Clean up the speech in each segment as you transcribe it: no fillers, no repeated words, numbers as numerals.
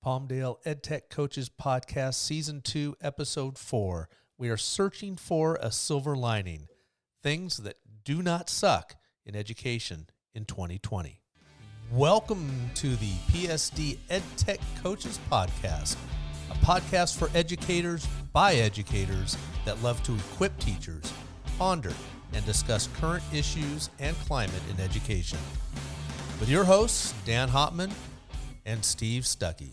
Palmdale EdTech Coaches Podcast, Season 2, Episode 4. We are searching for a silver lining, things that do not suck in education in 2020. Welcome to the PSD EdTech Coaches Podcast, a podcast for educators by educators that love to equip teachers, ponder, and discuss current issues and climate in education. With your hosts, Dan Hopman and Steve Stuckey.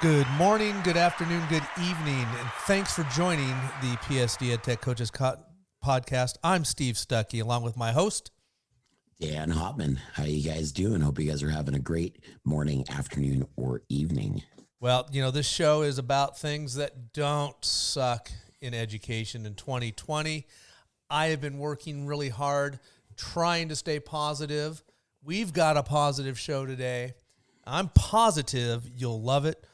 Good morning, good afternoon, good evening, and thanks for joining the PSD EdTech Coaches Podcast. I'm Steve Stuckey, along with my host, Dan Hopman. How you guys doing? Hope you guys are having a great morning, afternoon, or evening. Well, this show is about things that don't suck in education in 2020. I have been working really hard, trying to stay positive. We've got a positive show today. I'm positive you'll love it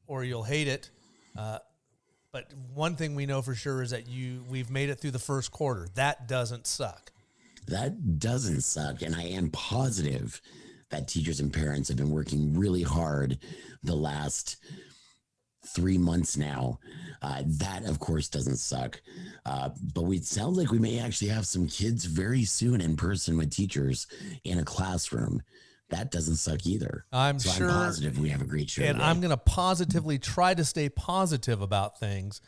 or you'll hate it. But one thing we know for sure is that we've made it through the first quarter. That doesn't suck. That doesn't suck. And I am positive that teachers and parents have been working really hard the last 3 months now. That, of course, doesn't suck. But it sounds like we may actually have some kids very soon in person with teachers in a classroom. That doesn't suck either. I'm positive we have a great show and today. I'm going to positively try to stay positive about things.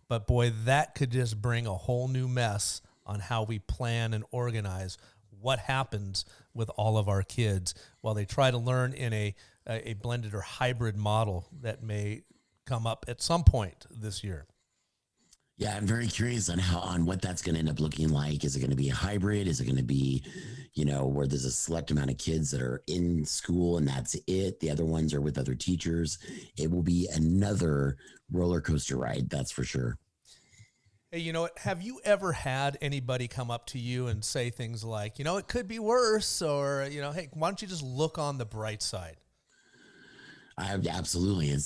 But boy, that could just bring a whole new mess on how we plan and organize what happens with all of our kids while they try to learn in a blended or hybrid model that may come up at some point this year. Yeah, I'm very curious on what that's going to end up looking like. Is it going to be a hybrid? Is it going to be, where there's a select amount of kids that are in school and that's it? The other ones are with other teachers. It will be another roller coaster ride, that's for sure. Hey, have you ever had anybody come up to you and say things like, it could be worse, or, hey, why don't you just look on the bright side? Absolutely.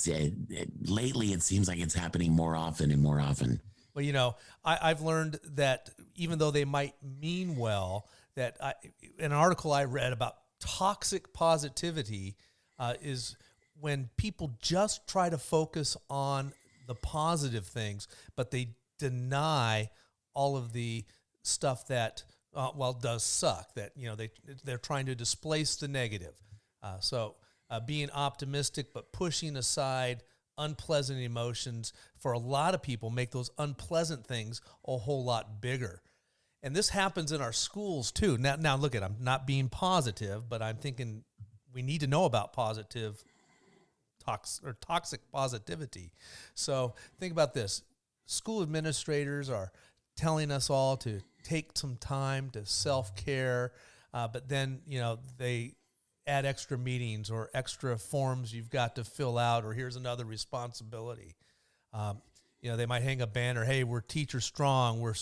Lately, it seems like it's happening more often and more often. Well, I've learned that even though they might mean well, that an article I read about toxic positivity is when people just try to focus on the positive things, but they deny all of the stuff that, does suck, that, they're trying to displace the negative. So being optimistic, but pushing aside unpleasant emotions for a lot of people make those unpleasant things a whole lot bigger. And this happens in our schools too. Now look I'm not being positive, but I'm thinking we need to know about toxic positivity. So think about this. School administrators are telling us all to take some time to self-care, but then, they add extra meetings or extra forms you've got to fill out, or here's another responsibility. They might hang a banner, hey, we're teacher strong, we're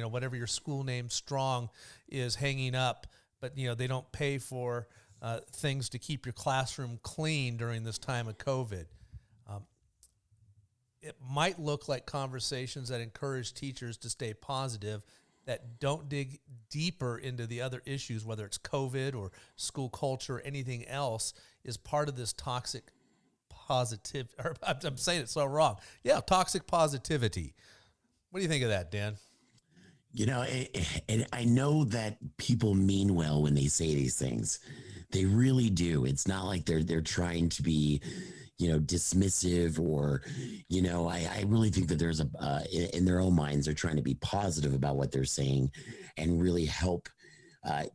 whatever your school name strong is hanging up, but, they don't pay for things to keep your classroom clean during this time of COVID. It might look like conversations that encourage teachers to stay positive that don't dig deeper into the other issues, whether it's COVID or school culture or anything else, is part of this toxic positive, or I'm saying it so wrong. Yeah, toxic positivity. What do you think of that, Dan? And I know that people mean well when they say these things. They really do. It's not like they're trying to be, dismissive or, I really think that there's in their own minds, they're trying to be positive about what they're saying and really help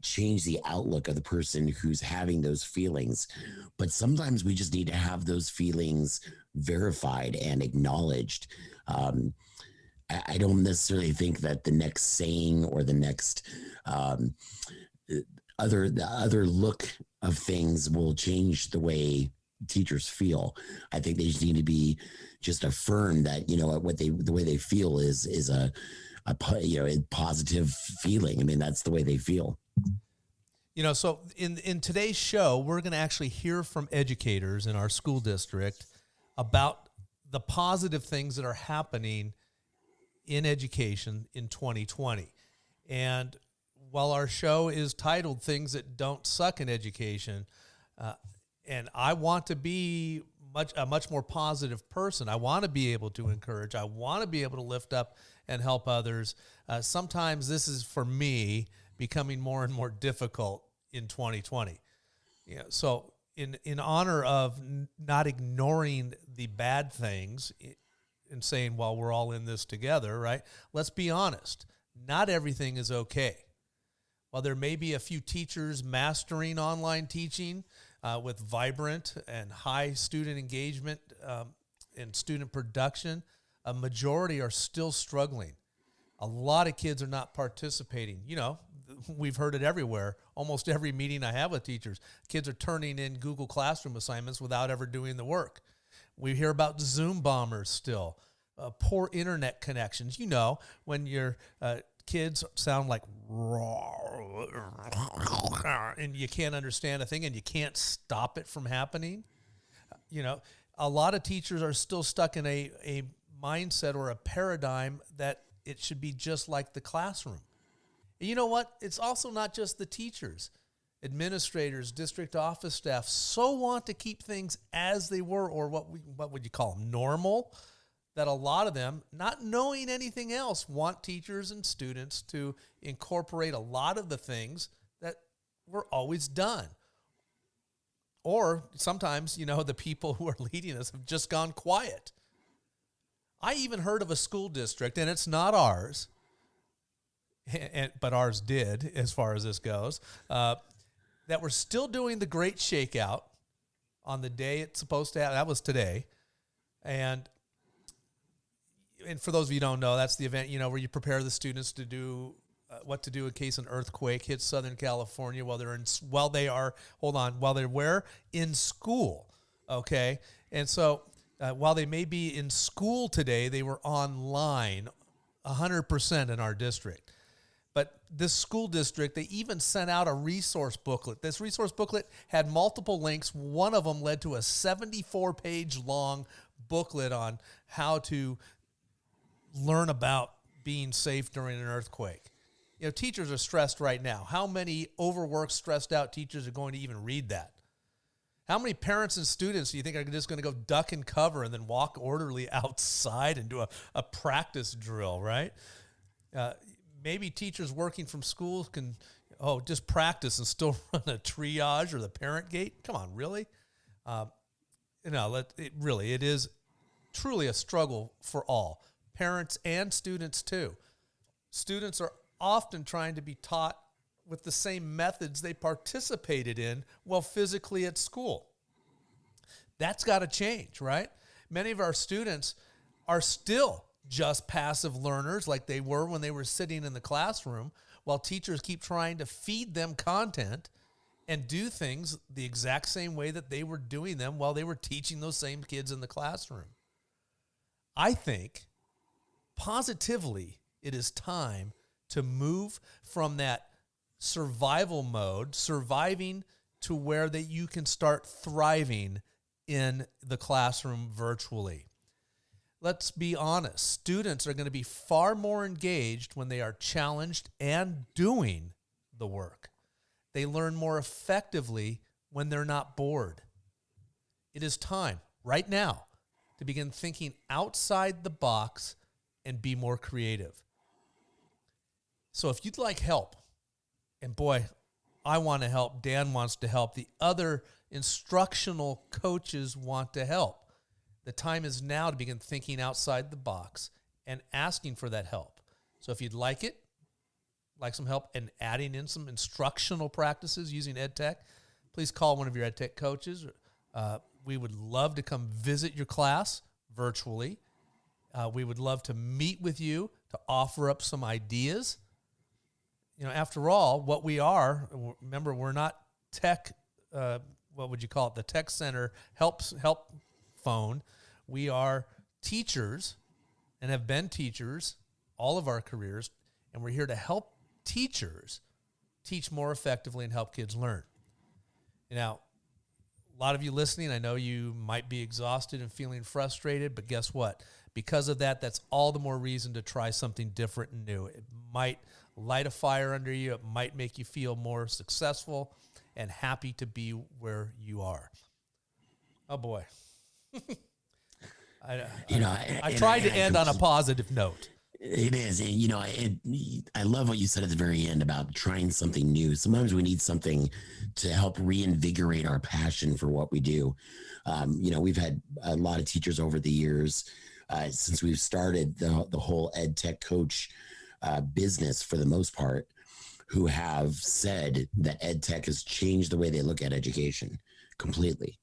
change the outlook of the person who's having those feelings. But sometimes we just need to have those feelings verified and acknowledged. I don't necessarily think that the next saying or the next other look of things will change the way teachers feel. I think they just need to be just affirmed that, the way they feel is a positive feeling. I mean, that's the way they feel. So in today's show, we're going to actually hear from educators in our school district about the positive things that are happening in education in 2020. And while our show is titled Things That Don't Suck in Education, And I want to be a much more positive person. I want to be able to encourage. I want to be able to lift up and help others. Sometimes this is, for me, becoming more and more difficult in 2020. Yeah. So in honor of not ignoring the bad things and saying, well, we're all in this together, right? Let's be honest. Not everything is okay. While there may be a few teachers mastering online teaching with vibrant and high student engagement and student production, a majority are still struggling. A lot of kids are not participating. You know, we've heard it everywhere. Almost every meeting I have with teachers, kids are turning in Google Classroom assignments without ever doing the work. We hear about Zoom bombers still, poor internet connections. You know, when your kids sound like and you can't understand a thing and you can't stop it from happening. You know, a lot of teachers are still stuck in a mindset or a paradigm that it should be just like the classroom. And you know what? It's also not just the teachers. Administrators, district office staff so want to keep things as they were, or what would you call them, normal, that a lot of them, not knowing anything else, want teachers and students to incorporate a lot of the things that were always done. Or sometimes, you know, the people who are leading us have just gone quiet. I even heard of a school district, and it's not ours, but ours did, as far as this goes, that we're still doing the Great Shakeout on the day it's supposed to happen. That was today. And for those of you who don't know, that's the event, you know, where you prepare the students to do what to do in case an earthquake hits Southern California while they're in school. Okay. And so while they may be in school today, they were online 100% in our district. But this school district, they even sent out a resource booklet. This resource booklet had multiple links. One of them led to a 74-page long booklet on how to learn about being safe during an earthquake. You know, teachers are stressed right now. How many overworked, stressed out teachers are going to even read that? How many parents and students do you think are just going to go duck and cover and then walk orderly outside and do a practice drill, right? Maybe teachers working from schools can, just practice and still run a triage or the parent gate. Come on, really? It is truly a struggle for all. Parents and students too. Students are often trying to be taught with the same methods they participated in while physically at school. That's got to change, right? Many of our students are still just passive learners like they were when they were sitting in the classroom, while teachers keep trying to feed them content and do things the exact same way that they were doing them while they were teaching those same kids in the classroom. I think positively it is time to move from that survival mode, surviving, to where that you can start thriving in the classroom virtually. Let's be honest. Students are going to be far more engaged when they are challenged and doing the work. They learn more effectively when they're not bored. It is time, right now, to begin thinking outside the box and be more creative. So if you'd like help, and boy, I want to help, Dan wants to help, the other instructional coaches want to help, the time is now to begin thinking outside the box and asking for that help. So if you'd like some help and adding in some instructional practices using EdTech, please call one of your EdTech coaches. We would love to come visit your class virtually. We would love to meet with you to offer up some ideas. You know, after all, what we are, remember, we're not tech, what would you call it? The tech center help phone. We are teachers and have been teachers all of our careers, and we're here to help teachers teach more effectively and help kids learn. Now, a lot of you listening, I know you might be exhausted and feeling frustrated, but guess what? Because of that, that's all the more reason to try something different and new. It might light a fire under you. It might make you feel more successful and happy to be where you are. Oh boy. I, I And tried to I end on a positive note. It is. And, I love what you said at the very end about trying something new. Sometimes we need something to help reinvigorate our passion for what we do. We've had a lot of teachers over the years since we've started the whole ed tech coach business for the most part, who have said that ed tech has changed the way they look at education completely.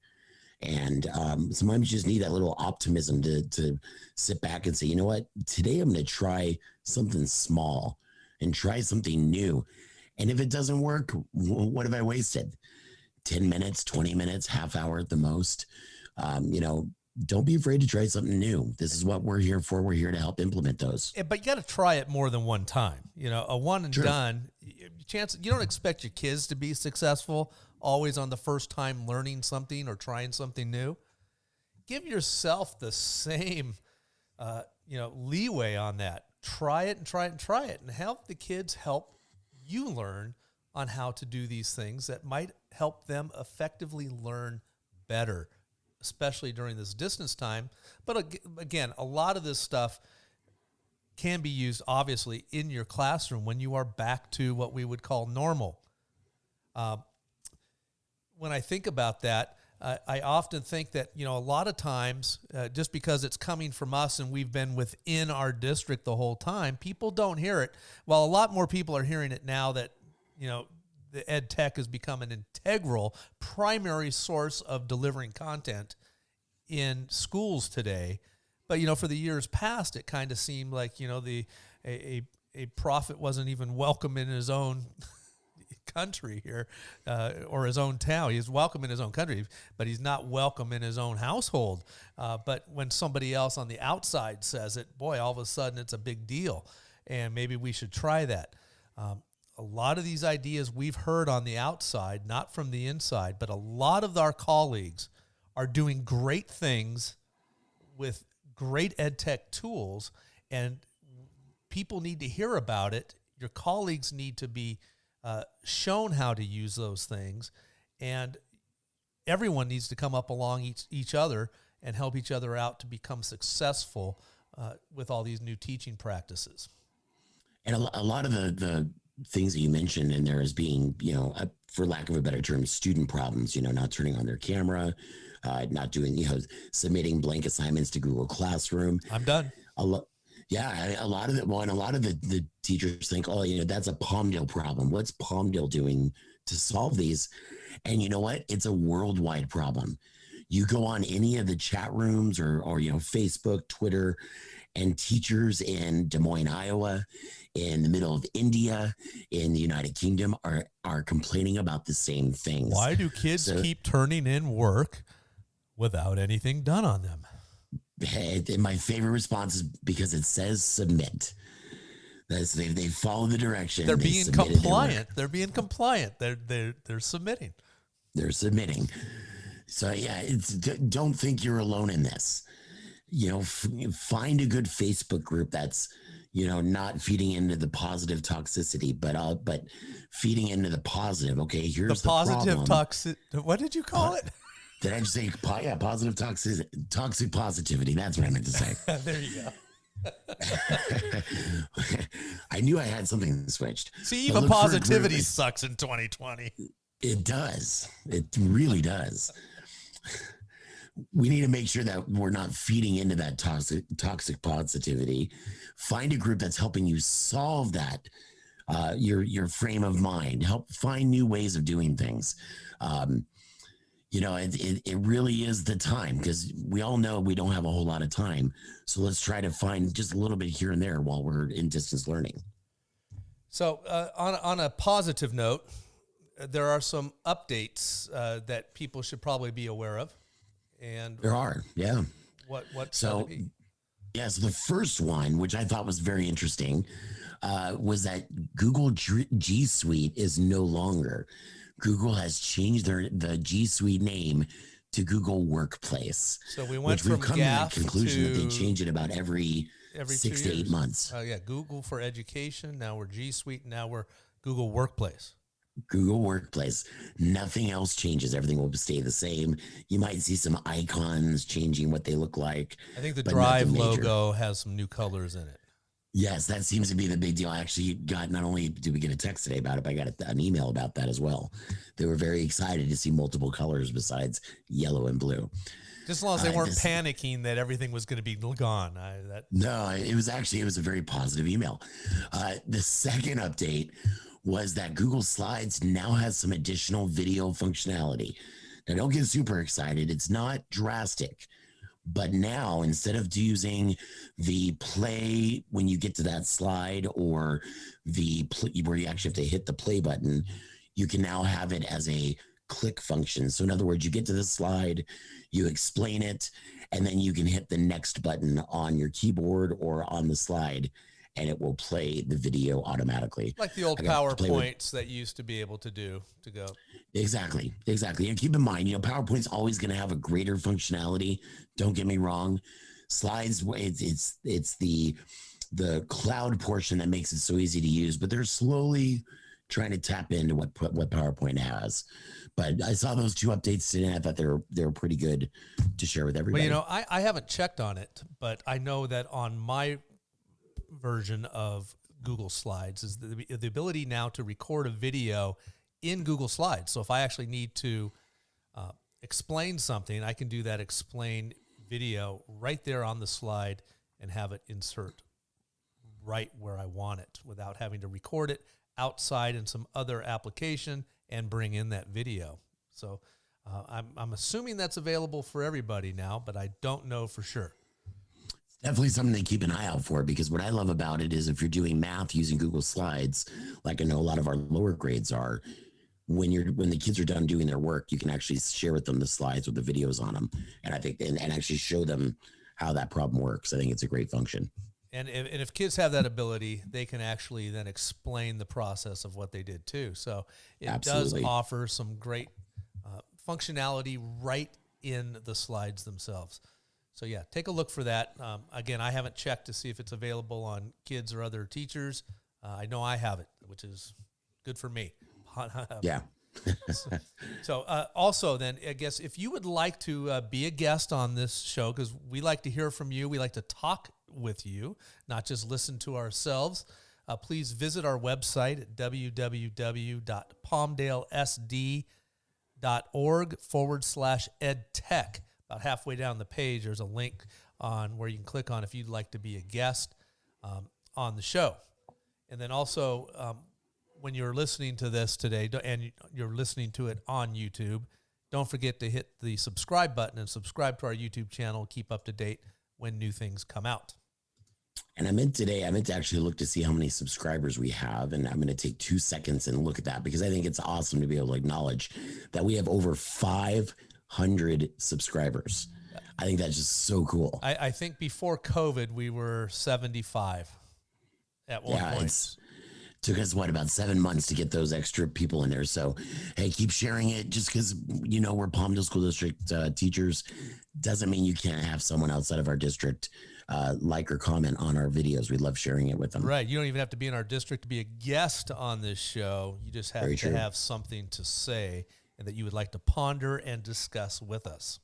And sometimes you just need that little optimism to sit back and say, you know what, today I'm going to try something small and try something new. And if it doesn't work, what have I wasted? 10 minutes, 20 minutes, half hour at the most. Don't be afraid to try something new. This is what we're here for. We're here to help implement those. Yeah, but you got to try it more than one time. A one and True. done chance. You don't expect your kids to be successful always on the first time learning something or trying something new. Give yourself the same, leeway on that. Try it and try it and try it, and help the kids help you learn on how to do these things that might help them effectively learn better, especially during this distance time. But again, a lot of this stuff can be used, obviously, in your classroom when you are back to what we would call normal. When I think about that, I often think that, a lot of times, just because it's coming from us and we've been within our district the whole time, people don't hear it. Well, a lot more people are hearing it now that, the ed tech has become an integral primary source of delivering content in schools today. But, for the years past, it kind of seemed like, a prophet wasn't even welcome in his own country here, or his own town. He's welcome in his own country, but he's not welcome in his own household. But when somebody else on the outside says it, boy, all of a sudden it's a big deal, and maybe we should try that. A lot of these ideas we've heard on the outside, not from the inside, but a lot of our colleagues are doing great things with great ed tech tools, and people need to hear about it. Your colleagues need to be shown how to use those things, and everyone needs to come up along each other and help each other out to become successful with all these new teaching practices. And a lot of the things that you mentioned in there as being, for lack of a better term, student problems, not turning on their camera, not doing, submitting blank assignments to Google Classroom. I'm done. A lot of the teachers think, that's a Palmdale problem. What's Palmdale doing to solve these? And you know what? It's a worldwide problem. You go on any of the chat rooms or Facebook, Twitter, and teachers in Des Moines, Iowa, in the middle of India, in the United Kingdom are complaining about the same things. Why do kids keep turning in work without anything done on them? My favorite response is because it says submit. They follow the direction. They're being compliant. They're being compliant. They're submitting. They're submitting. So yeah, don't think you're alone in this. Find a good Facebook group that's not feeding into the positive toxicity, but feeding into the positive. Okay, here's the positive toxic. What did you call it? Did I just say positive toxic positivity? That's what I meant to say. There you go. I knew I had something switched. See, even positivity sucks in 2020. It does. It really does. We need to make sure that we're not feeding into that toxic positivity. Find a group that's helping you solve that, your frame of mind. Help find new ways of doing things. It really is the time, because we all know we don't have a whole lot of time. So let's try to find just a little bit here and there while we're in distance learning. So on a positive note, there are some updates that people should probably be aware of. And there are, yeah. What? So the first one, which I thought was very interesting, was that Google G Suite is no longer. Google has changed the G Suite name to Google Workplace. So we went from come to the conclusion that they change it about every 6 to 8 months. Google for Education. Now we're G Suite. Now we're Google Workplace. Google Workplace. Nothing else changes. Everything will stay the same. You might see some icons changing what they look like, I think the but nothing Drive major. logo has some new colors in it. Yes, that seems to be the big deal. I actually got, not only did we get a text today about it, but I got an email about that as well. They were very excited to see multiple colors besides yellow and blue. Just as long as they weren't This, panicking that everything was going to be gone. no, it was a very positive email. The second update was that Google Slides now has some additional video functionality. Now, don't get super excited. It's not drastic, but now instead of using the play when you get to that slide, or where you actually have to hit the play button, you can now have it as a click function. So in other words, you get to the slide, you explain it, and then you can hit the next button on your keyboard or on the slide, and it will play the video automatically. Like the old PowerPoints that you used to be able to do to go. Exactly. And keep in mind, PowerPoint's always going to have a greater functionality. Don't get me wrong. Slides, it's the cloud portion that makes it so easy to use, but they're slowly trying to tap into what PowerPoint has. But I saw those 2 updates today, and I thought they were pretty good to share with everybody. Well, I haven't checked on it, but I know that on my version of Google Slides is the ability now to record a video in Google Slides. So if I actually need to explain something, I can do that explain video right there on the slide and have it insert right where I want it without having to record it outside in some other application and bring in that video. So I'm assuming that's available for everybody now, but I don't know for sure. Definitely something to keep an eye out for, because what I love about it is if you're doing math using Google Slides, like I know a lot of our lower grades are, when the kids are done doing their work, you can actually share with them the slides with the videos on them, and I think and actually show them how that problem works. I think it's a great function. And if kids have that ability, they can actually then explain the process of what they did too. So it Absolutely. does offer some great functionality right in the slides themselves. So yeah, take a look for that. Again, I haven't checked to see if it's available on kids or other teachers. I know I have it, which is good for me. Yeah. So also then, I guess if you would like to be a guest on this show, because we like to hear from you, we like to talk with you, not just listen to ourselves, please visit our website at www.palmdalesd.org/edtech. About halfway down the page, there's a link on where you can click on if you'd like to be a guest on the show. And then also, when you're listening to this today and you're listening to it on YouTube, don't forget to hit the subscribe button and subscribe to our YouTube channel. Keep up to date when new things come out. And I meant to actually look to see how many subscribers we have. And I'm going to take 2 seconds and look at that, because I think it's awesome to be able to acknowledge that we have over 500 subscribers. I think that's just so cool. I think before COVID, we were 75 at one point. Took us, about 7 months to get those extra people in there. So, hey, keep sharing it. Just because, we're Palmdale School District teachers doesn't mean you can't have someone outside of our district like or comment on our videos. We love sharing it with them. Right. You don't even have to be in our district to be a guest on this show. You just have to have something to say and that you would like to ponder and discuss with us.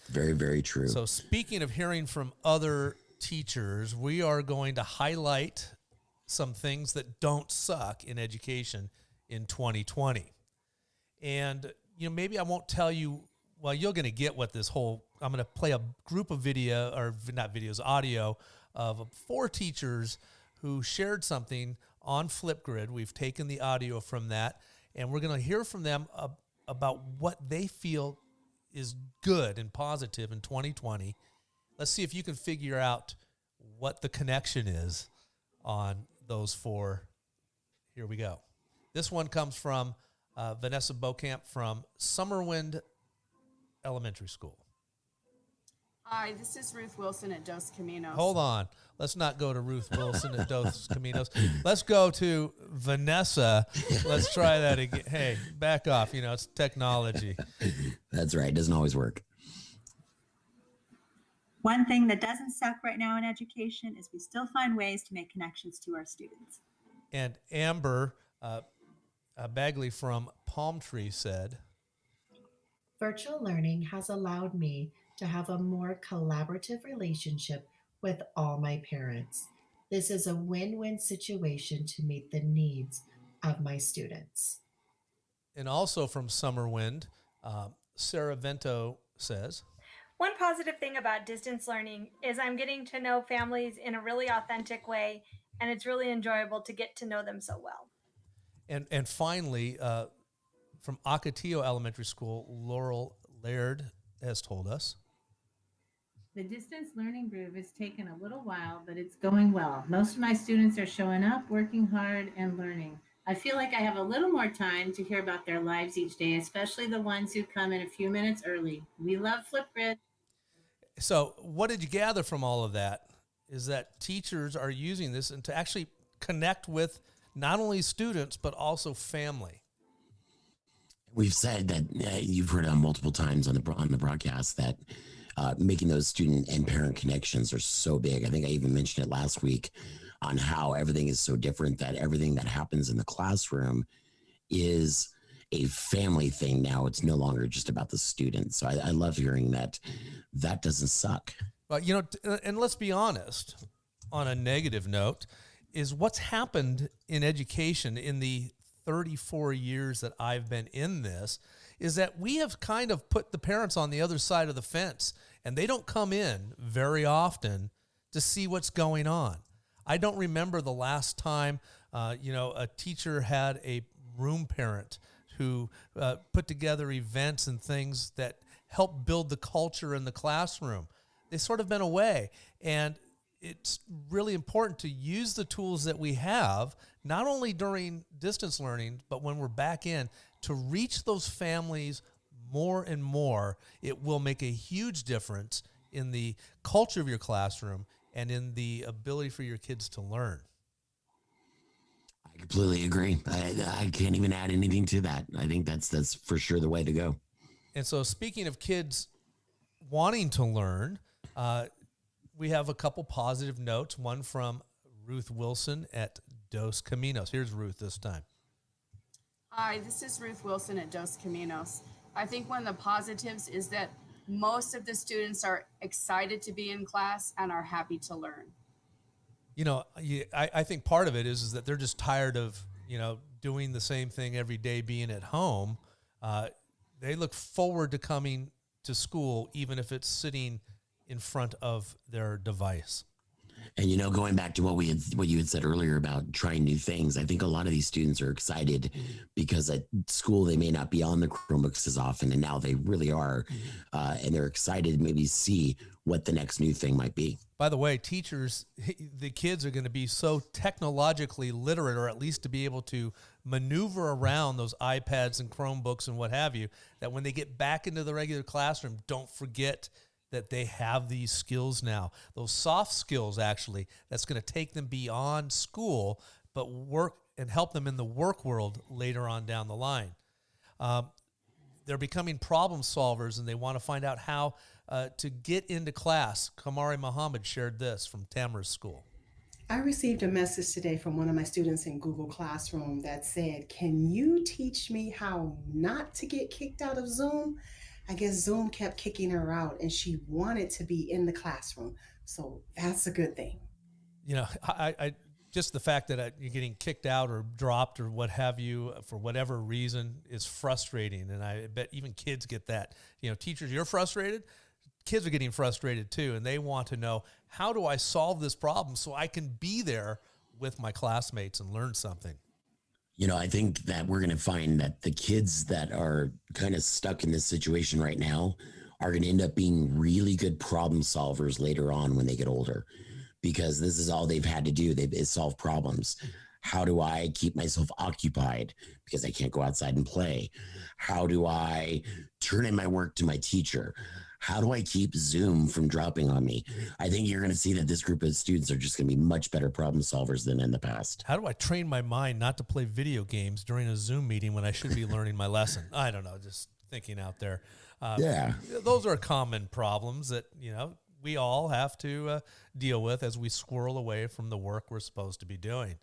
Very, very true. So speaking of hearing from other teachers, we are going to highlight some things that don't suck in education in 2020. And, maybe I won't tell you, well, you're going to get what I'm going to play a group of audio of 4 teachers who shared something on Flipgrid. We've taken the audio from that, and we're going to hear from them about what they feel is good and positive in 2020. Let's see if you can figure out what the connection is on those 4. Here we go. This one comes from Vanessa Beaucamp from Summerwind Elementary School. Hi, this is Ruth Wilson at Dos Caminos. Hold on. Let's not go to Ruth Wilson at Dos Caminos. Let's go to Vanessa. Let's try that again. Hey, back off. It's technology. That's right. It doesn't always work. One thing that doesn't suck right now in education is we still find ways to make connections to our students. And Amber Bagley from Palm Tree said, Virtual learning has allowed me to have a more collaborative relationship with all my parents. This is a win win situation to meet the needs of my students. and also from Summerwind, Sarah Vento says, One positive thing about distance learning is I'm getting to know families in a really authentic way, and it's really enjoyable to get to know them so well. and finally, from Ocotillo Elementary School, Laurel Laird has told us, The distance learning groove has taken a little while, but it's going well. Most of my students are showing up, working hard, and learning. I feel like I have a little more time to hear about their lives each day, especially the ones who come in a few minutes early. We love Flipgrid. So, what did you gather from all of that? Is that teachers are using this and to actually connect with not only students but also family. We've said that you've heard multiple times on the broadcast that making those student and parent connections are so big. I think I even mentioned it last week on how everything is so different, that everything that happens in the classroom is a family thing now. It's no longer just about the students. So I love hearing that doesn't suck. Well, and let's be honest, on a negative note, is what's happened in education in the 34 years that I've been in this is that we have kind of put the parents on the other side of the fence, and they don't come in very often to see what's going on. I don't remember the last time, a teacher had a room parent who put together events and things that help build the culture in the classroom. They've sort of been away, and it's really important to use the tools that we have, not only during distance learning, but when we're back in, to reach those families more and more. It will make a huge difference in the culture of your classroom and in the ability for your kids to learn. I completely agree. I can't even add anything to that. I think that's for sure the way to go. And so, speaking of kids wanting to learn, we have a couple positive notes. One from Ruth Wilson at Dos Caminos. Here's Ruth this time. Hi, this is Ruth Wilson at Dos Caminos. I think one of the positives is that most of the students are excited to be in class and are happy to learn. I think part of it is that they're just tired of, doing the same thing every day, being at home. They look forward to coming to school, even if it's sitting in front of their device. And going back to what you had said earlier about trying new things, I think a lot of these students are excited because at school they may not be on the Chromebooks as often, and now they really are, and they're excited to maybe see what the next new thing might be. By the way, teachers, the kids are going to be so technologically literate, or at least to be able to maneuver around those iPads and Chromebooks and what have you, that when they get back into the regular classroom, don't forget that they have these skills now. Those soft skills, actually, that's going to take them beyond school, but work and help them in the work world later on down the line. They're becoming problem solvers, and they want to find out how to get into class. Kamari Muhammad shared this from Tamara's school. I received a message today from one of my students in Google Classroom that said, "Can you teach me how not to get kicked out of Zoom?" I guess Zoom kept kicking her out and she wanted to be in the classroom. So that's a good thing. I just the fact that you're getting kicked out or dropped or what have you for whatever reason is frustrating. And I bet even kids get that. Teachers, you're frustrated. Kids are getting frustrated too. And they want to know, how do I solve this problem so I can be there with my classmates and learn something? I think that we're going to find that the kids that are kind of stuck in this situation right now are going to end up being really good problem solvers later on when they get older, because this is all they've had to do. Is solve problems. How do I keep myself occupied because I can't go outside and play? How do I turn in my work to my teacher? How do I keep Zoom from dropping on me? I think you're going to see that this group of students are just going to be much better problem solvers than in the past. How do I train my mind not to play video games during a Zoom meeting when I should be learning my lesson? I don't know, just thinking out there. Yeah. Those are common problems that, we all have to deal with as we squirrel away from the work we're supposed to be doing.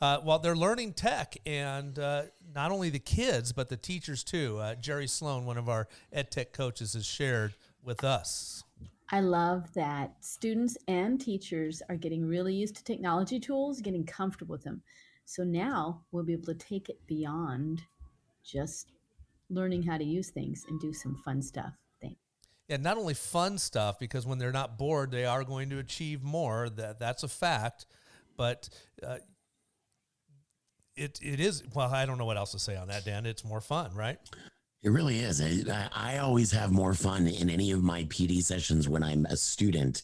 Well, they're learning tech, and not only the kids, but the teachers too. Jerry Sloan, one of our EdTech coaches, has shared with us. I love that students and teachers are getting really used to technology tools, getting comfortable with them. So now we'll be able to take it beyond just learning how to use things and do some fun stuff. And not only fun stuff, because when they're not bored, they are going to achieve more. That's a fact. But it is, well, I don't know what else to say on that, Dan. It's more fun, right? It really is. I always have more fun in any of my PD sessions when I'm a student,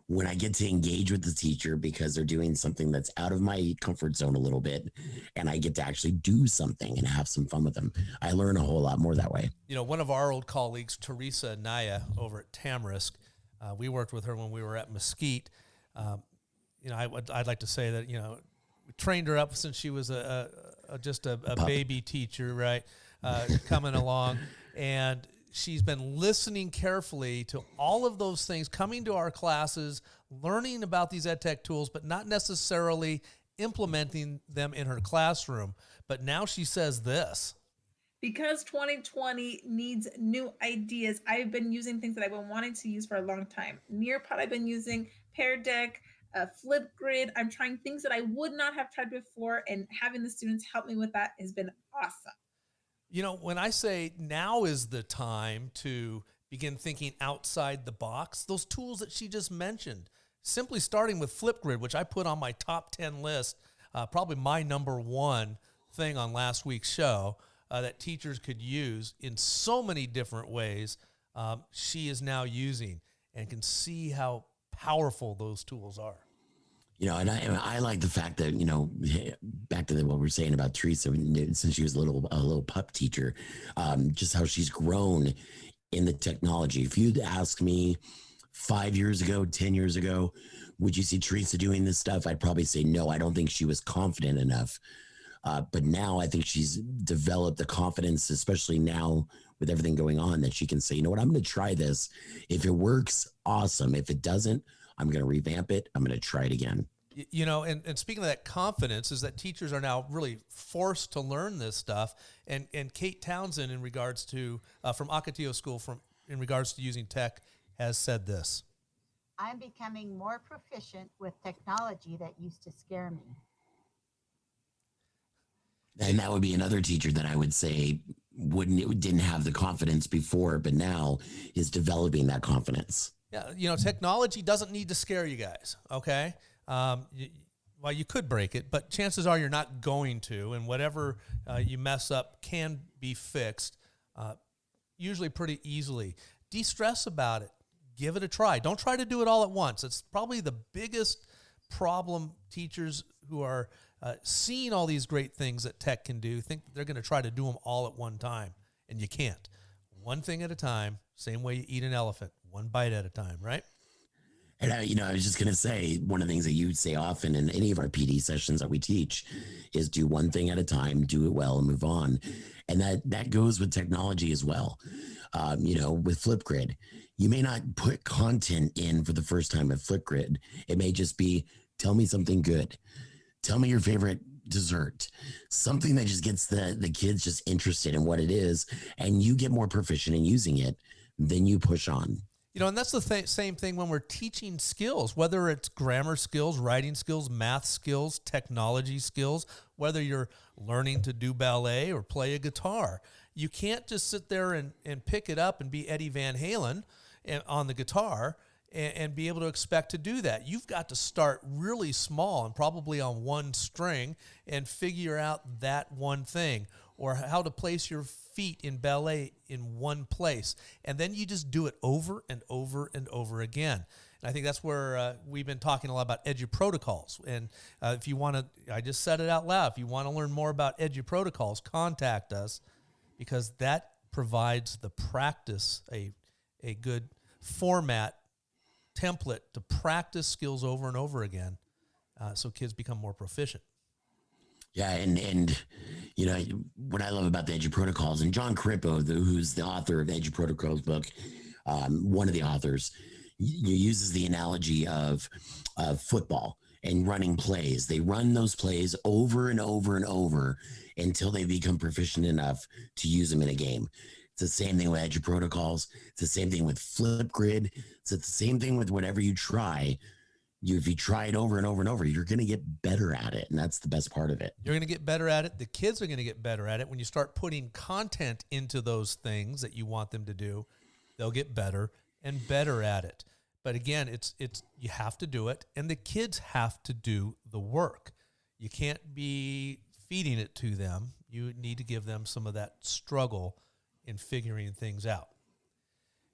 when I get to engage with the teacher because they're doing something that's out of my comfort zone a little bit, and I get to actually do something and have some fun with them. I learn a whole lot more that way. You know, one of our old colleagues, Teresa Naya, over at Tamarisk, we worked with her when we were at Mesquite. You know, I'd like to say that, you know, we trained her up since she was just a baby teacher, right? Coming along, and she's been listening carefully to all of those things, coming to our classes, learning about these EdTech tools, but not necessarily implementing them in her classroom. But now she says this. Because 2020 needs new ideas, I've been using things that I've been wanting to use for a long time. Nearpod I've been using, Pear Deck, Flipgrid. I'm trying things that I would not have tried before, and having the students help me with that has been awesome. You know, when I say now is the time to begin thinking outside the box, those tools that she just mentioned, simply starting with Flipgrid, which I put on my top 10 list, probably my number one thing on last week's show that teachers could use in so many different ways, she is now using and can see how powerful those tools are. You know, and I like the fact that, you know, back to what we were saying about Teresa, since she was a little pup teacher, just how she's grown in the technology. If you'd asked me 5 years ago, 10 years ago, would you see Teresa doing this stuff? I'd probably say no. I don't think she was confident enough. But now I think she's developed the confidence, especially now with everything going on, that she can say, you know what, I'm going to try this. If it works, awesome. If it doesn't, I'm going to revamp it. I'm going to try it again. You know, and speaking of that confidence, is that teachers are now really forced to learn this stuff. And Kate Townsend, in regards to, from Ocotillo School, in regards to using tech, has said this. I'm becoming more proficient with technology that used to scare me. And that would be another teacher that I would say didn't have the confidence before, but now is developing that confidence. Yeah, you know, technology doesn't need to scare you guys, okay? Well, you could break it, but chances are you're not going to, and whatever you mess up can be fixed, usually pretty easily. De-stress about it. Give it a try. Don't try to do it all at once. It's probably the biggest problem teachers who are seeing all these great things that tech can do think that they're going to try to do them all at one time, and you can't. One thing at a time, same way you eat an elephant, one bite at a time, right? And I was just going to say, one of the things that you say often in any of our PD sessions that we teach is do one thing at a time, do it well, and move on. And that goes with technology as well. With Flipgrid, you may not put content in for the first time at Flipgrid. It may just be, tell me something good. Tell me your favorite dessert, something that just gets the kids just interested in what it is, and you get more proficient in using it, then you push on. You know, and that's the same thing when we're teaching skills, whether it's grammar skills, writing skills, math skills, technology skills, whether you're learning to do ballet or play a guitar. You can't just sit there and pick it up and be Eddie Van Halen on the guitar and be able to expect to do that. You've got to start really small and probably on one string and figure out that one thing, or how to place your feet in ballet in one place. And then you just do it over and over and over again. And I think that's where we've been talking a lot about EduProtocols. And if you want to, I just said it out loud, if you want to learn more about EduProtocols, contact us, because that provides the practice, a good format, template to practice skills over and over again, so kids become more proficient. Yeah, and what I love about the EduProtocols, and John Crippo, who's the author of the EduProtocols book, one of the authors, uses the analogy of football. and running plays. They run those plays over and over and over until they become proficient enough to use them in a game. It's the same thing with Edge protocols. It's the same thing with Flipgrid. It's the same thing with whatever you try. If you try it over and over and over, you're going to get better at it. And that's the best part of it. You're going to get better at it. The kids are going to get better at it. When you start putting content into those things that you want them to do, they'll get better and better at it. But again, it's you have to do it, and the kids have to do the work. You can't be feeding it to them. You need to give them some of that struggle in figuring things out.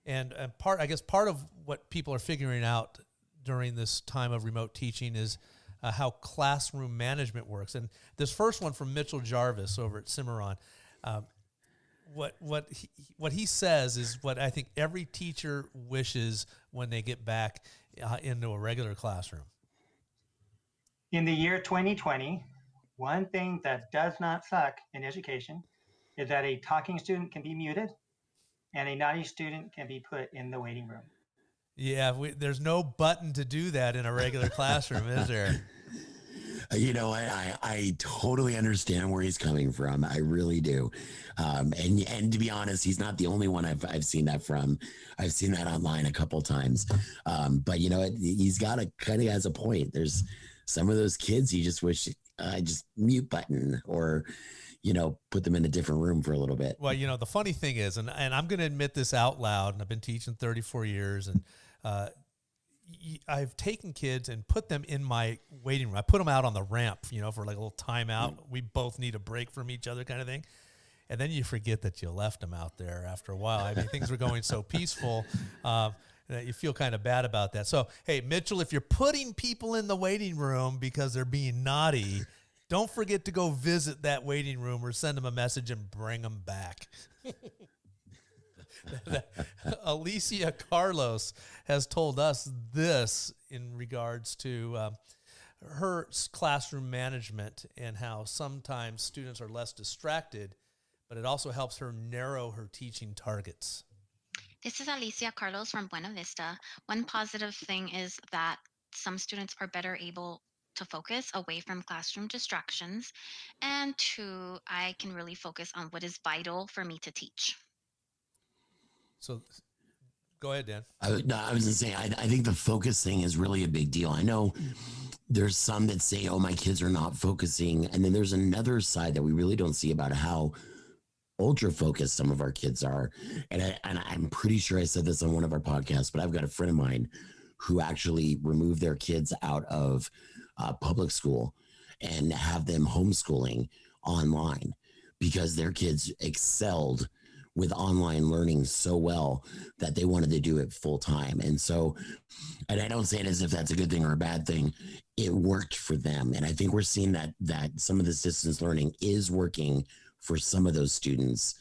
And part of what people are figuring out during this time of remote teaching is how classroom management works. And this first one from Mitchell Jarvis over at Cimarron, what he says is what I think every teacher wishes when they get back into a regular classroom. In the year 2020, one thing that does not suck in education is that a talking student can be muted and a naughty student can be put in the waiting room. Yeah, there's no button to do that in a regular classroom, is there? You know, I totally understand where he's coming from. I really do. And to be honest, he's not the only one I've seen that from. I've seen that online a couple times. But you know, he's got a kind of has a point. There's some of those kids you just wish just mute button or, you know, put them in a different room for a little bit. Well, you know, the funny thing is, and I'm going to admit this out loud, and I've been teaching 34 years, and I've taken kids and put them in my waiting room. I put them out on the ramp, you know, for like a little timeout. We both need a break from each other kind of thing. And then you forget that you left them out there after a while. I mean, things were going so peaceful that you feel kind of bad about that. So, hey, Mitchell, if you're putting people in the waiting room because they're being naughty, don't forget to go visit that waiting room or send them a message and bring them back. Alicia Carlos has told us this in regards to her classroom management and how sometimes students are less distracted, but it also helps her narrow her teaching targets. This is Alicia Carlos from Buena Vista. One positive thing is that some students are better able to focus away from classroom distractions, and two, I can really focus on what is vital for me to teach. So go ahead, Dan. I was going to say, I think the focus thing is really a big deal. I know there's some that say, oh, my kids are not focusing. And then there's another side that we really don't see about how ultra focused some of our kids are. And I'm pretty sure I said this on one of our podcasts, but I've got a friend of mine who actually removed their kids out of public school and have them homeschooling online because their kids excelled with online learning so well that they wanted to do it full time. And so, and I don't say it as if that's a good thing or a bad thing. It worked for them. And I think we're seeing that some of this distance learning is working for some of those students.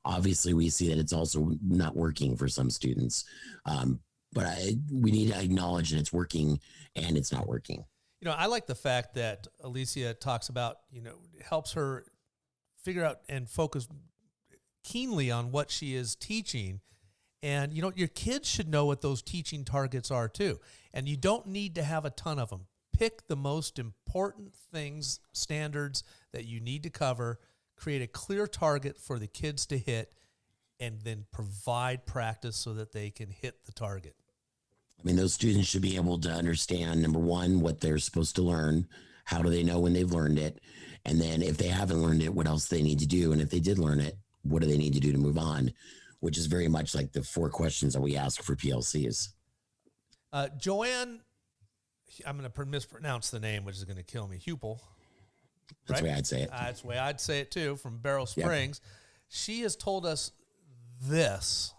Obviously, we see that it's also not working for some students. But we need to acknowledge that it's working and it's not working. You know, I like the fact that Alicia talks about, you know, helps her figure out and focus keenly on what she is teaching. And, you know, your kids should know what those teaching targets are too. And you don't need to have a ton of them. Pick the most important things, standards that you need to cover, create a clear target for the kids to hit, and then provide practice so that they can hit the target. I mean, those students should be able to understand, number one, what they're supposed to learn. How do they know when they've learned it? And then if they haven't learned it, what else they need to do? And if they did learn it, what do they need to do to move on? Which is very much like the 4 questions that we ask for PLCs. Joanne, I'm going to mispronounce the name, which is going to kill me. Hupel. That's the way I'd say it. That's the way I'd say it too, from Barrel Springs. Yep. She has told us this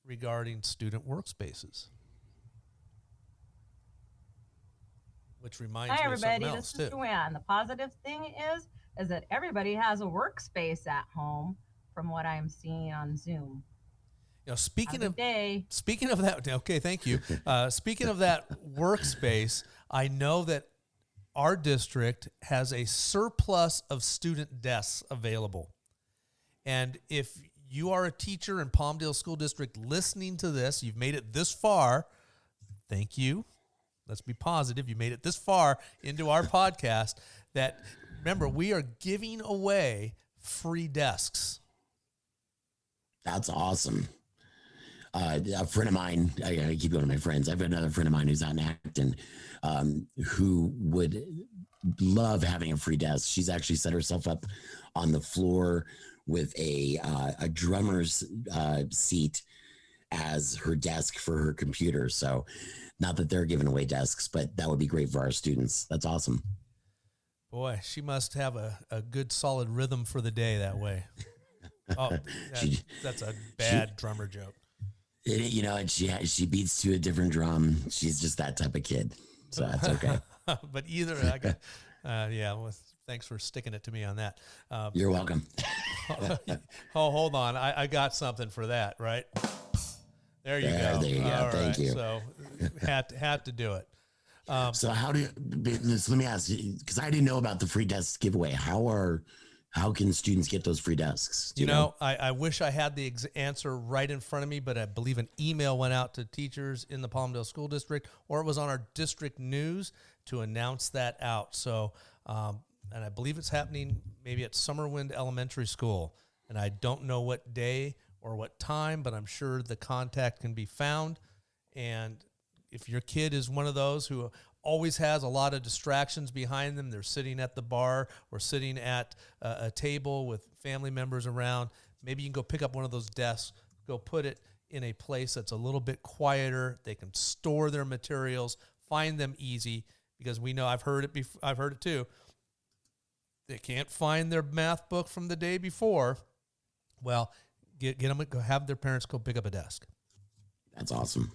regarding student workspaces. Which reminds me of something else. Hi, everybody. This is Joanne. The positive thing is that everybody has a workspace at home from what I'm seeing on Zoom. You know, speaking of that, okay, thank you. Speaking of that workspace, I know that our district has a surplus of student desks available. And if you are a teacher in Palmdale School District listening to this, you've made it this far, thank you. let's be positive. You made it this far into our podcast that, remember, we are giving away free desks. That's awesome. A friend of mine, I keep going to my friends. I've got another friend of mine who's out in Acton, who would love having a free desk. She's actually set herself up on the floor with a drummer's seat as her desk for her computer. So not that they're giving away desks, but that would be great for our students. That's awesome. Boy, she must have a good solid rhythm for the day that way. Oh, that's a bad drummer joke. And she beats to a different drum. She's just that type of kid. So that's okay. But either, I got, well, thanks for sticking it to me on that. You're welcome. Oh, hold on. I got something for that, right? There you go. There you go. All Thank you. So had to do it. So let me ask you, because I didn't know about the free desk giveaway. How can students get those free desks? Do you know? I wish I had the answer right in front of me, but I believe an email went out to teachers in the Palmdale School District, or it was on our district news to announce that out. So, and I believe it's happening maybe at Summerwind Elementary School. And I don't know what day or what time, but I'm sure the contact can be found. And if your kid is one of those who always has a lot of distractions behind them, they're sitting at the bar or sitting at a table with family members around, maybe you can go pick up one of those desks, go put it in a place that's a little bit quieter. They can store their materials, find them easy, because we know, I've heard it too. They can't find their math book from the day before. Well, get them, go have their parents go pick up a desk. That's awesome.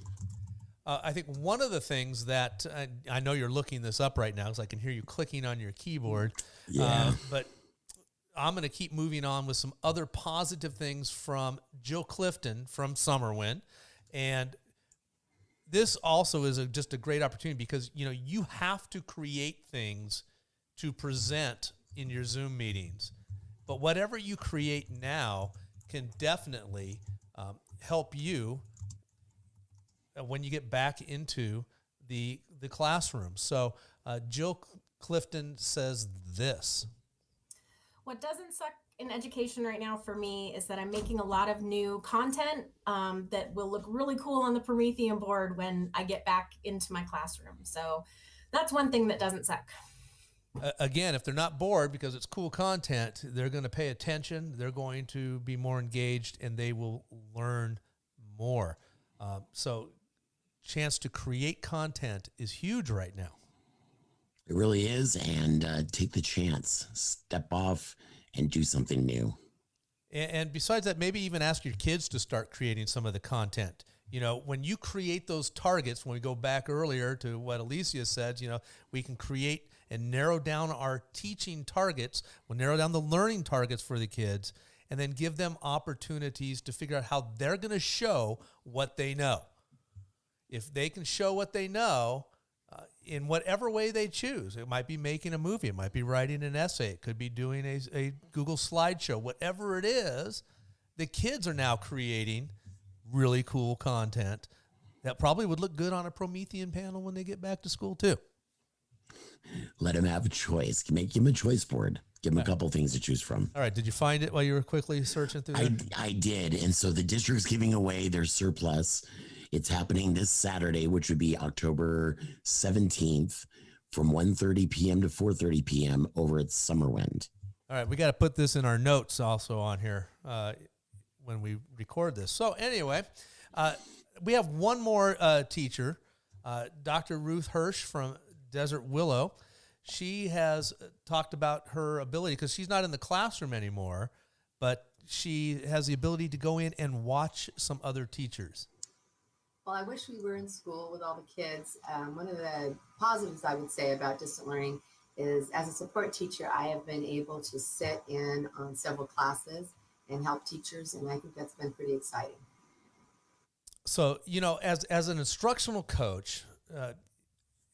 I think one of the things that I know you're looking this up right now because I can hear you clicking on your keyboard. Yeah. But I'm going to keep moving on with some other positive things from Jill Clifton from Summerwind. And this also is just a great opportunity because, you have to create things to present in your Zoom meetings. But whatever you create now can definitely help you when you get back into the classroom. So Jill Clifton says this. What doesn't suck in education right now for me is that I'm making a lot of new content that will look really cool on the Promethean board when I get back into my classroom. So that's one thing that doesn't suck. Again, if they're not bored because it's cool content, they're going to pay attention, they're going to be more engaged, and they will learn more. So chance to create content is huge right now. It really is. And take the chance, step off and do something new. And besides that, maybe even ask your kids to start creating some of the content. When you create those targets, when we go back earlier to what Alicia said, we can create and narrow down our teaching targets. We'll narrow down the learning targets for the kids and then give them opportunities to figure out how they're going to show what they know. If they can show what they know in whatever way they choose, it might be making a movie, it might be writing an essay, it could be doing a Google slideshow, whatever it is, the kids are now creating really cool content that probably would look good on a Promethean panel when they get back to school too. Let them have a choice. Give them a choice board. Give them a couple things to choose from. All right. Did you find it while you were quickly searching through there? I did. And so the district's giving away their surplus. It's happening this Saturday, which would be October 17th from 1:30 p.m. to 4:30 p.m. over at Summerwind. All right. We got to put this in our notes also on here when we record this. So anyway, we have one more teacher, Dr. Ruth Hirsch from Desert Willow. She has talked about her ability, because she's not in the classroom anymore, but she has the ability to go in and watch some other teachers. Well, I wish we were in school with all the kids. One of the positives I would say about distant learning is, as a support teacher, I have been able to sit in on several classes and help teachers, and I think that's been pretty exciting. So, as an instructional coach,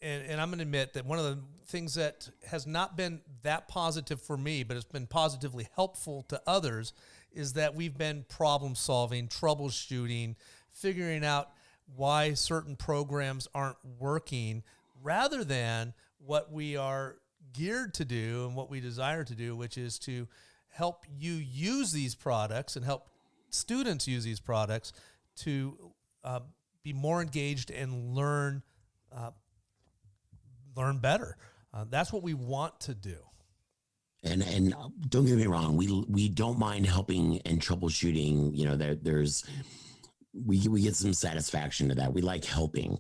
and I'm going to admit that one of the things that has not been that positive for me, but it's been positively helpful to others, is that we've been problem solving, troubleshooting, figuring out why certain programs aren't working rather than what we are geared to do and what we desire to do, which is to help you use these products and help students use these products to be more engaged and learn better. That's what we want to do. And don't get me wrong, we don't mind helping and troubleshooting. You know, we get some satisfaction to that. We like helping,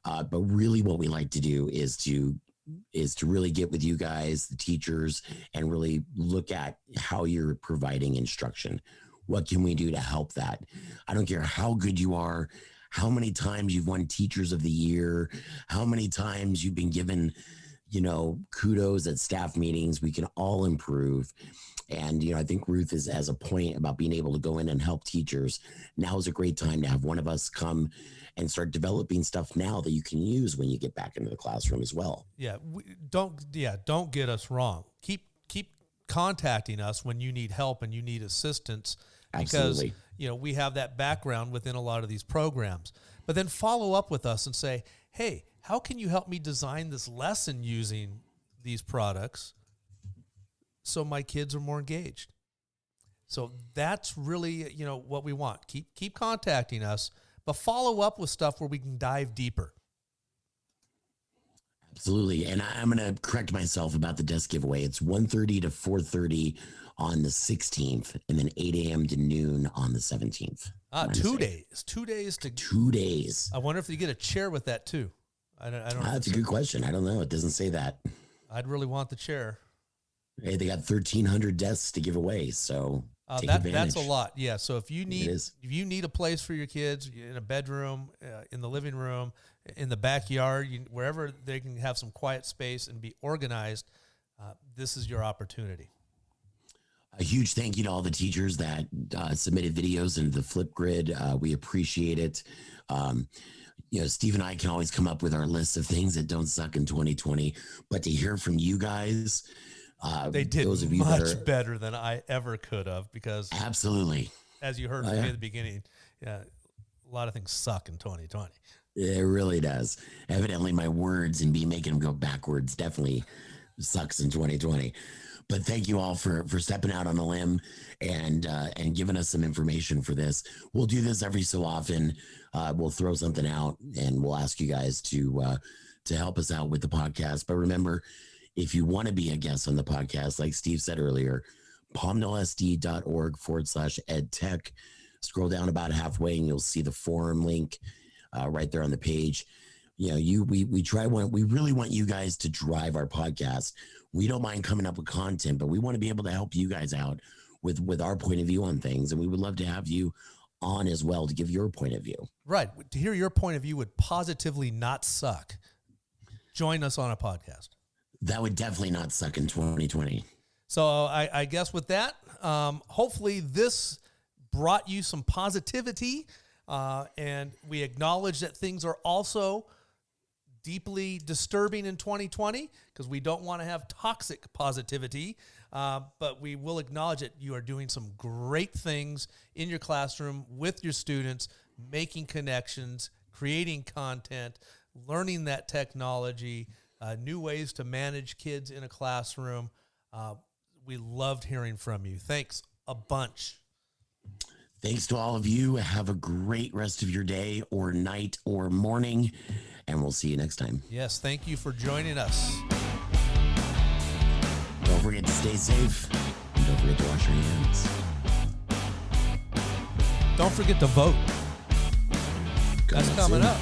but really, what we like to do is to really get with you guys, the teachers, and really look at how you're providing instruction. What can we do to help that? I don't care how good you are, how many times you've won Teachers of the Year, how many times you've been given, you know, kudos at staff meetings. We can all improve. And, you know, I think Ruth has a point about being able to go in and help teachers. Now is a great time to have one of us come and start developing stuff now that you can use when you get back into the classroom as well. Yeah. Don't get us wrong. Keep contacting us when you need help and you need assistance. Because, Absolutely. you know, we have that background within a lot of these programs. But then follow up with us and say, hey, how can you help me design this lesson using these products so my kids are more engaged? So that's really, you know, what we want. Keep contacting us, but follow up with stuff where we can dive deeper. Absolutely. And I'm going to correct myself about the desk giveaway. It's 1:30 to 4:30 on the 16th, and then 8 a.m. to noon on the 17th. 2 days. 2 days to 2 days. I wonder if you get a chair with that too. I don't. That's a good question. I don't know. It doesn't say that. I'd really want the chair. Hey, they got 1,300 desks to give away, so take advantage. That's a lot. Yeah. So if you need a place for your kids in a bedroom, in the living room, in the backyard, wherever they can have some quiet space and be organized, this is your opportunity. A huge thank you to all the teachers that submitted videos into the Flipgrid. We appreciate it. You know, Steve and I can always come up with our list of things that don't suck in 2020, but to hear from you guys, they did those of you much better than I ever could have, because absolutely, as you heard from me at the beginning, a lot of things suck in 2020. It really does. Evidently, my words and me making them go backwards definitely sucks in 2020. But thank you all for stepping out on a limb and giving us some information for this. We'll do this every so often. We'll throw something out and we'll ask you guys to help us out with the podcast. But remember, if you want to be a guest on the podcast, like Steve said earlier, palmdalesd.org/edtech. Scroll down about halfway and you'll see the forum link right there on the page. You know, we really want you guys to drive our podcast. We don't mind coming up with content, but we want to be able to help you guys out with our point of view on things. And we would love to have you on as well to give your point of view. Right. To hear your point of view would positively not suck. Join us on a podcast. That would definitely not suck in 2020. So I guess with that, hopefully this brought you some positivity, and we acknowledge that things are also deeply disturbing in 2020 because we don't want to have toxic positivity, but we will acknowledge that you are doing some great things in your classroom with your students, making connections, creating content, learning that technology, new ways to manage kids in a classroom. We loved hearing from you. Thanks a bunch. Thanks to all of you. Have a great rest of your day or night or morning, and we'll see you next time. Yes, thank you for joining us. Don't forget to stay safe, and don't forget to wash your hands. Don't forget to vote. That's coming up.